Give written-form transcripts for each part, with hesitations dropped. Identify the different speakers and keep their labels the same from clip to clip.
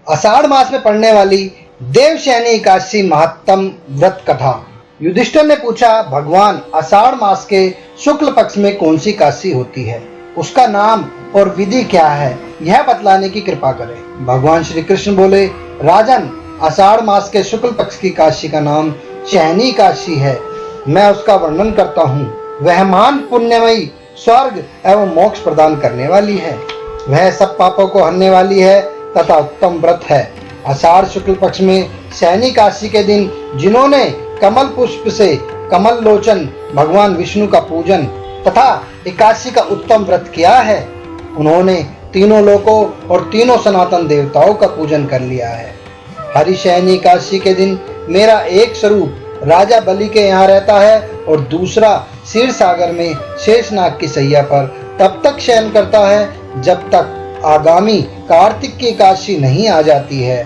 Speaker 1: आषाढ़ मास में पड़ने वाली देवशयनी एकादशी महात्म व्रत कथा। युधिष्ठिर ने पूछा, भगवान, आषाढ़ मास के शुक्ल पक्ष में कौन सी एकादशी होती है? उसका नाम और विधि क्या है, यह बतलाने की कृपा करें। भगवान श्री कृष्ण बोले, राजन, आषाढ़ मास के शुक्ल पक्ष की एकादशी का नाम शयनी एकादशी है। मैं उसका वर्णन करता हूँ। वह महान पुण्यमयी, स्वर्ग एवं मोक्ष प्रदान करने वाली है। वह सब पापों को हरने वाली है तथा उत्तम व्रत है। आषाढ़ शुक्ल पक्ष में शयनी एकादशी के दिन जिन्होंने कमल पुष्प से कमल लोचन भगवान विष्णु का पूजन तथा एकादशी का उत्तम व्रत किया है, उन्होंने तीनों लोकों और तीनों सनातन देवताओं का पूजन कर लिया है। हरिशयनी एकादशी के दिन मेरा एक स्वरूप राजा बलि के यहाँ रहता है और दूसरा क्षीर सागर में शेषनाग की सैया पर तब तक शयन करता है जब तक आगामी कार्तिक की एकादशी नहीं आ जाती है।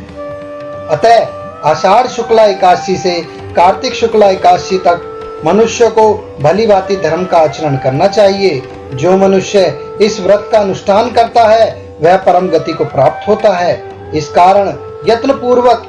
Speaker 1: अतः आषाढ़ शुक्ला एकादशी से कार्तिक शुक्ला एकादशी तक मनुष्य को भली भांति धर्म का आचरण करना चाहिए। जो मनुष्य इस व्रत का अनुष्ठान करता है वह परम गति को प्राप्त होता है। इस कारण यत्न पूर्वक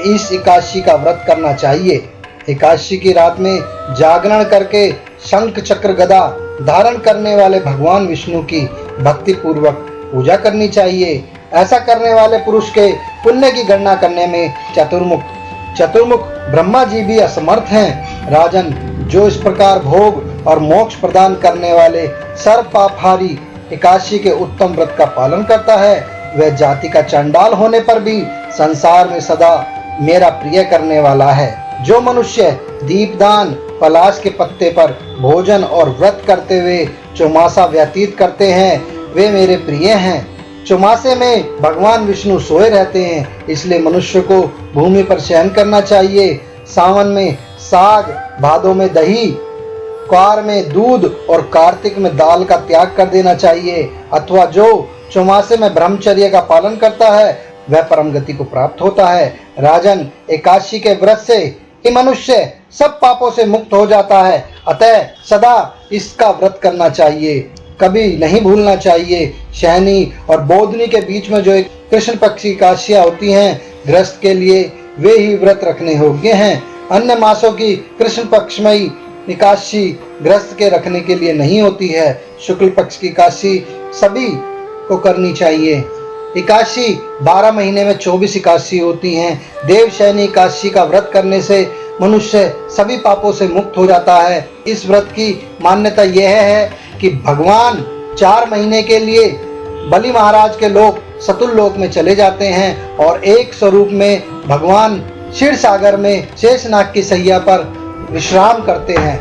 Speaker 1: इस एकादशी का व्रत करना चाहिए। एकादशी की रात में जागरण करके शंख चक्र गदा धारण करने वाले भगवान विष्णु की भक्ति पूर्वक पूजा करनी चाहिए। ऐसा करने वाले पुरुष के पुण्य की गणना करने में चतुर्मुख ब्रह्मा जी भी असमर्थ हैं। राजन, जो इस प्रकार भोग और मोक्ष प्रदान करने वाले सर्व पापहारी एकादशी के उत्तम व्रत का पालन करता है, वह जाति का चंडाल होने पर भी संसार में सदा मेरा प्रिय करने वाला है। जो मनुष्य दीपदान, पलाश के पत्ते पर भोजन और व्रत करते हुए चौमासा व्यतीत करते हैं, वे मेरे प्रिय हैं। चौमासे में भगवान विष्णु सोए रहते हैं, इसलिए मनुष्य को भूमि पर शयन करना चाहिए। सावन में साग, भादों में दही, क्वार में दूध और कार्तिक में दाल का त्याग कर देना चाहिए। अथवा जो चौमासे में ब्रह्मचर्य का पालन करता है वह परम गति को प्राप्त होता है। राजन, एकादशी के व्रत से ही मनुष्य सब पापों से मुक्त हो जाता है। अतः सदा इसका व्रत करना चाहिए, कभी नहीं भूलना चाहिए। शयनी और बोधनी के बीच में जो एक कृष्ण पक्ष की एकादशियां होती हैं, गृहस्थ के लिए वे ही व्रत रखने योग्य हैं। अन्य मासों की कृष्ण पक्षमयी एकादशी गृहस्थ के रखने के लिए नहीं होती है। शुक्ल पक्ष की एकादशी सभी को करनी चाहिए। एकादशी 12 महीने में 24 एकादशी होती हैं। देवशयनी एकादशी का व्रत करने से मनुष्य सभी पापों से मुक्त हो जाता है। इस व्रत की मान्यता यह है कि भगवान 4 महीने के लिए बलि महाराज के लोग सतुल लोक में चले जाते हैं और एक स्वरूप में भगवान क्षीर सागर में शेषनाग की सैया पर विश्राम करते हैं।